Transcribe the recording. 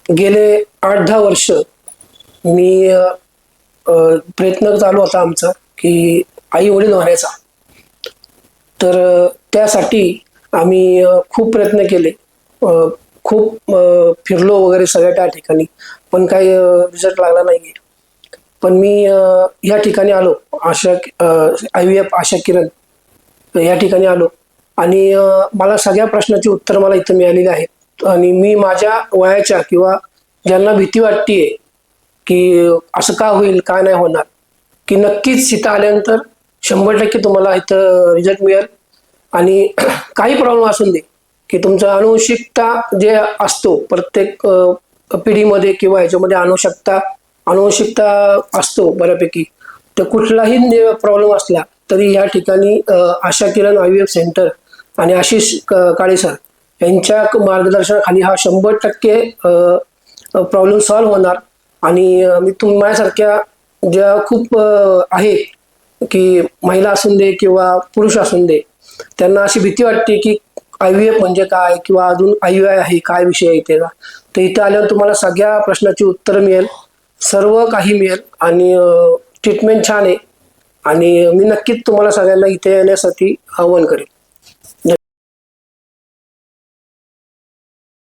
गेले 8-10 वर्ष मी प्रयत्न चालू होता आमचा की आई वडील होण्याचा. तर त्यासाठी आम्ही खूप प्रयत्न केले, खूप फिरलो वगैरे सगळ्या त्या ठिकाणी, पण काही रिझल्ट लागला नाही. पण मी या ठिकाणी आलो, आशा IVF आशा किरण या ठिकाणी आलो आणि मला सगळ्या प्रश्नाची उत्तर मला इथं मिळालेली आहेत. आणि मी माझ्या वयाच्या किंवा ज्यांना भीती वाटतेय की असं का होईल, काय नाही होणार, की नक्कीच इथं आल्यानंतर 100% तुम्हाला इथं रिझल्ट मिळेल. आणि काही प्रॉब्लेम असून दे, की तुमचा अनुवंशिकता जे असतो प्रत्येक पिढीमध्ये किंवा ह्याच्यामध्ये अनुवंशिकता असतो बऱ्यापैकी, तर कुठलाही प्रॉब्लेम असला तरी या ठिकाणी आशा किरण IVF सेंटर आणि आशिष काळे सर यांच्या मार्गदर्शनाखाली हा 100% प्रॉब्लेम सॉल्व्ह होणार. आणि मी माझ्यासारख्या ज्या खूप आहेत की महिला असून दे किंवा पुरुष असून दे, त्यांना अशी भीती वाटते की IVF म्हणजे काय किंवा अजून IUI आहे काय विषय आहे त्याचा, तर इथे आल्यावर तुम्हाला सगळ्या प्रश्नाची उत्तर मिळेल, सर्व काही मिळेल आणि ट्रीटमेंट छान आहे. आणि मी नक्कीच तुम्हाला सगळ्यांना इथे येण्यासाठी आवाहन करेन.